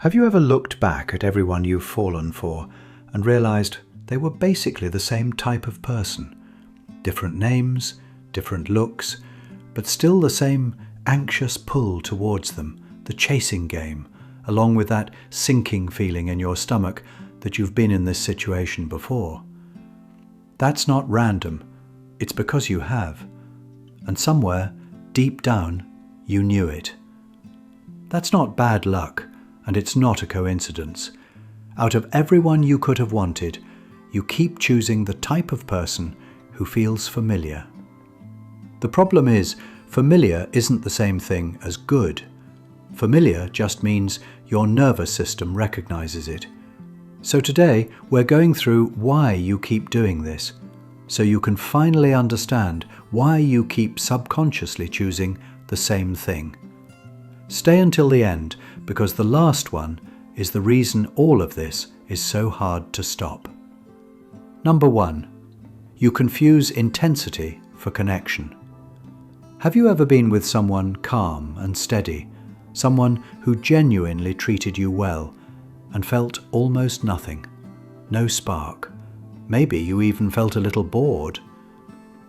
Have you ever looked back at everyone you've fallen for and realized they were basically the same type of person? Different names, different looks, but still the same anxious pull towards them, the chasing game, along with that sinking feeling in your stomach that you've been in this situation before. That's not random, it's because you have. And somewhere, deep down, you knew it. That's not bad luck, and it's not a coincidence. Out of everyone you could have wanted, you keep choosing the type of person who feels familiar. The problem is, familiar isn't the same thing as good. Familiar just means your nervous system recognizes it. So today, we're going through why you keep doing this, so you can finally understand why you keep subconsciously choosing the same thing. Stay until the end, because the last one is the reason all of this is so hard to stop. Number 1. You confuse intensity for connection. Have you ever been with someone calm and steady, someone who genuinely treated you well and felt almost nothing, no spark? Maybe you even felt a little bored.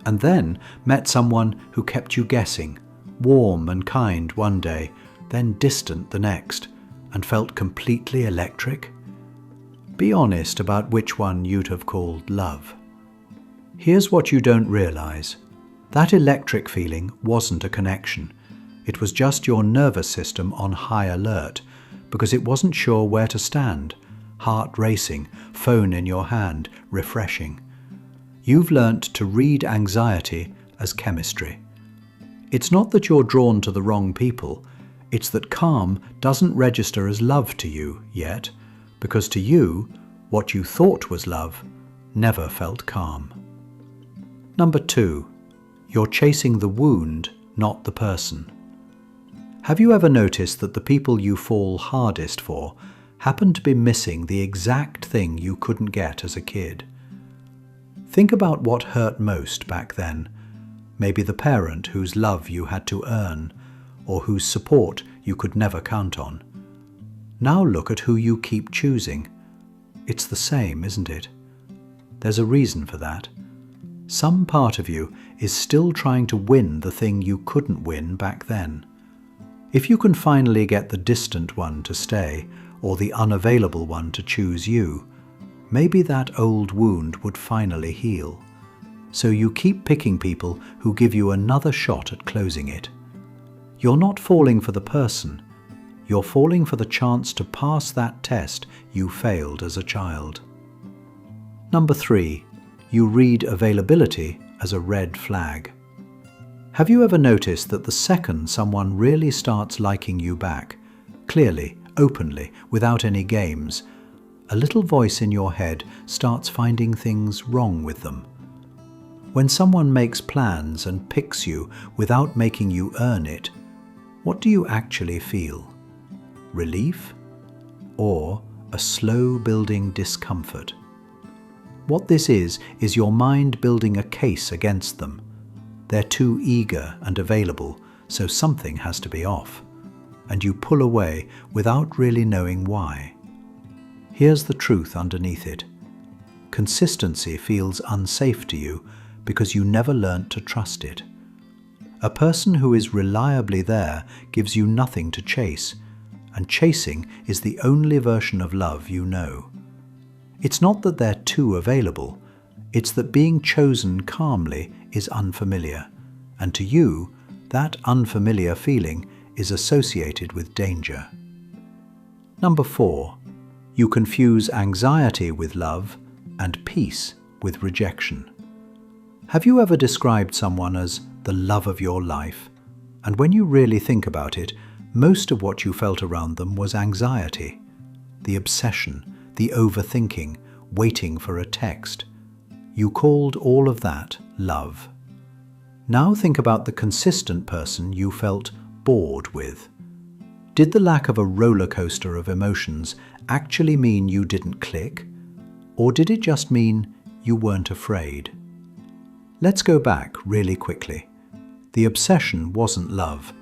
And then met someone who kept you guessing, warm and kind one day, then distant the next, and felt completely electric? Be honest about which one you'd have called love. Here's what you don't realize. That electric feeling wasn't a connection. It was just your nervous system on high alert, because it wasn't sure where to stand, heart racing, phone in your hand, refreshing. You've learnt to read anxiety as chemistry. It's not that you're drawn to the wrong people, it's that calm doesn't register as love to you yet, because to you, what you thought was love never felt calm. Number 2. You're chasing the wound, not the person. Have you ever noticed that the people you fall hardest for happen to be missing the exact thing you couldn't get as a kid? Think about what hurt most back then. Maybe the parent whose love you had to earn, or whose support you could never count on. Now look at who you keep choosing. It's the same, isn't it? There's a reason for that. Some part of you is still trying to win the thing you couldn't win back then. If you can finally get the distant one to stay, or the unavailable one to choose you, maybe that old wound would finally heal. So you keep picking people who give you another shot at closing it. You're not falling for the person, you're falling for the chance to pass that test you failed as a child. Number 3. You read availability as a red flag. Have you ever noticed that the second someone really starts liking you back, clearly, openly, without any games, a little voice in your head starts finding things wrong with them? When someone makes plans and picks you without making you earn it, what do you actually feel? Relief? Or a slow building discomfort? What this is your mind building a case against them. They're too eager and available, so something has to be off. And you pull away without really knowing why. Here's the truth underneath it. Consistency feels unsafe to you because you never learnt to trust it. A person who is reliably there gives you nothing to chase, and chasing is the only version of love you know. It's not that they're too available, it's that being chosen calmly is unfamiliar, and to you, that unfamiliar feeling is associated with danger. Number 4. You confuse anxiety with love and peace with rejection. Have you ever described someone as the love of your life? And when you really think about it, most of what you felt around them was anxiety, the obsession, the overthinking, waiting for a text. You called all of that love. Now think about the consistent person you felt bored with. Did the lack of a roller coaster of emotions actually mean you didn't click? Or did it just mean you weren't afraid? Let's go back really quickly. The obsession wasn't love.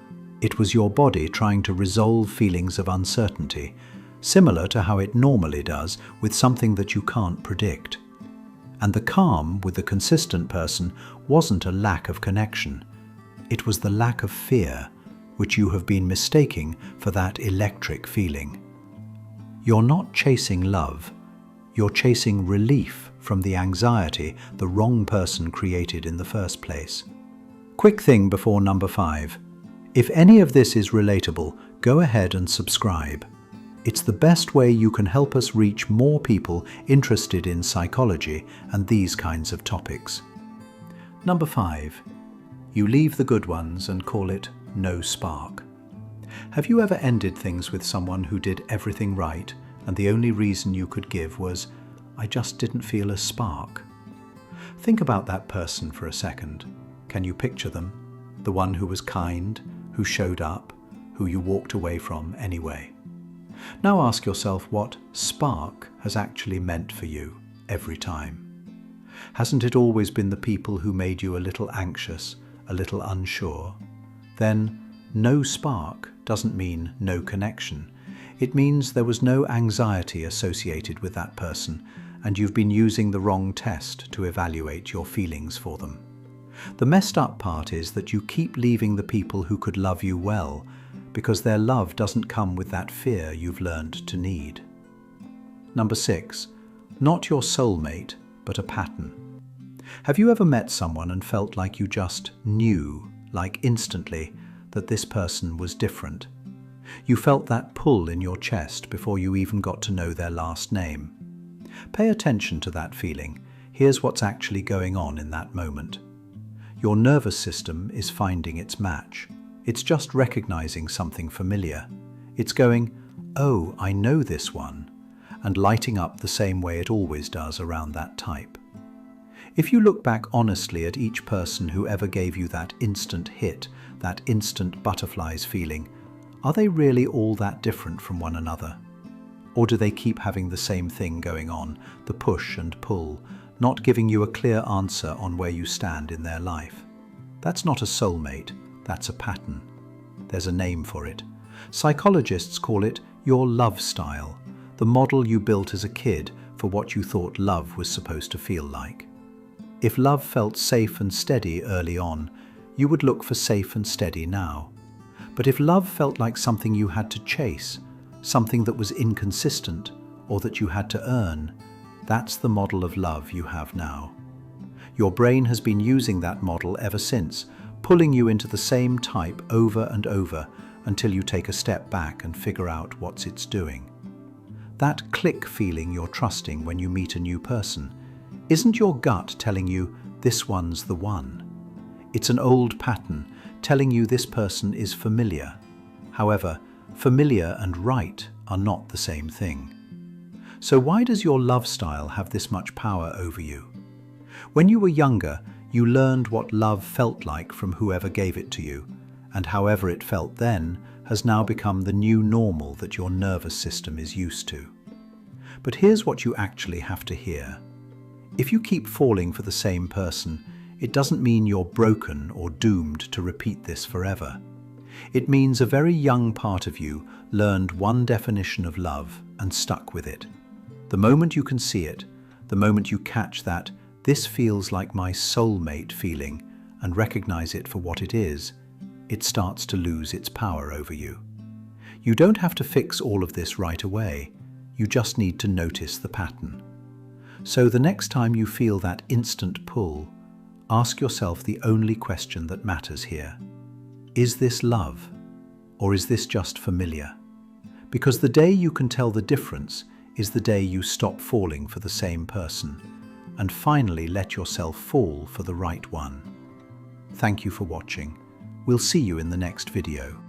It was your body trying to resolve feelings of uncertainty, similar to how it normally does with something that you can't predict. And the calm with the consistent person wasn't a lack of connection. It was the lack of fear, which you have been mistaking for that electric feeling. You're not chasing love. You're chasing relief from the anxiety the wrong person created in the first place. Quick thing before number 5. If any of this is relatable, go ahead and subscribe. It's the best way you can help us reach more people interested in psychology and these kinds of topics. Number 5. You leave the good ones and call it no spark. Have you ever ended things with someone who did everything right and the only reason you could give was, "I just didn't feel a spark"? Think about that person for a second. Can you picture them? The one who was kind, who showed up, who you walked away from anyway. Now ask yourself what spark has actually meant for you every time. Hasn't it always been the people who made you a little anxious, a little unsure? Then no spark doesn't mean no connection. It means there was no anxiety associated with that person, and you've been using the wrong test to evaluate your feelings for them. The messed up part is that you keep leaving the people who could love you well, because their love doesn't come with that fear you've learned to need. Number 6. Not your soulmate, but a pattern. Have you ever met someone and felt like you just knew, like instantly, that this person was different? You felt that pull in your chest before you even got to know their last name. Pay attention to that feeling. Here's what's actually going on in that moment. Your nervous system is finding its match. It's just recognizing something familiar. It's going, "Oh, I know this one," and lighting up the same way it always does around that type. If you look back honestly at each person who ever gave you that instant hit, that instant butterflies feeling, are they really all that different from one another? Or do they keep having the same thing going on, the push and pull, not giving you a clear answer on where you stand in their life? That's not a soulmate, that's a pattern. There's a name for it. Psychologists call it your love style, the model you built as a kid for what you thought love was supposed to feel like. If love felt safe and steady early on, you would look for safe and steady now. But if love felt like something you had to chase, something that was inconsistent or that you had to earn, that's the model of love you have now. Your brain has been using that model ever since, pulling you into the same type over and over until you take a step back and figure out what it's doing. That click feeling you're trusting when you meet a new person, isn't your gut telling you this one's the one? It's an old pattern telling you this person is familiar. However, familiar and right are not the same thing. So why does your love style have this much power over you? When you were younger, you learned what love felt like from whoever gave it to you, and however it felt then has now become the new normal that your nervous system is used to. But here's what you actually have to hear. If you keep falling for the same person, it doesn't mean you're broken or doomed to repeat this forever. It means a very young part of you learned one definition of love and stuck with it. The moment you can see it, the moment you catch that "this feels like my soulmate" feeling and recognize it for what it is, it starts to lose its power over you. You don't have to fix all of this right away. You just need to notice the pattern. So the next time you feel that instant pull, ask yourself the only question that matters here. Is this love, or is this just familiar? Because the day you can tell the difference is the day you stop falling for the same person and finally let yourself fall for the right one. Thank you for watching. We'll see you in the next video.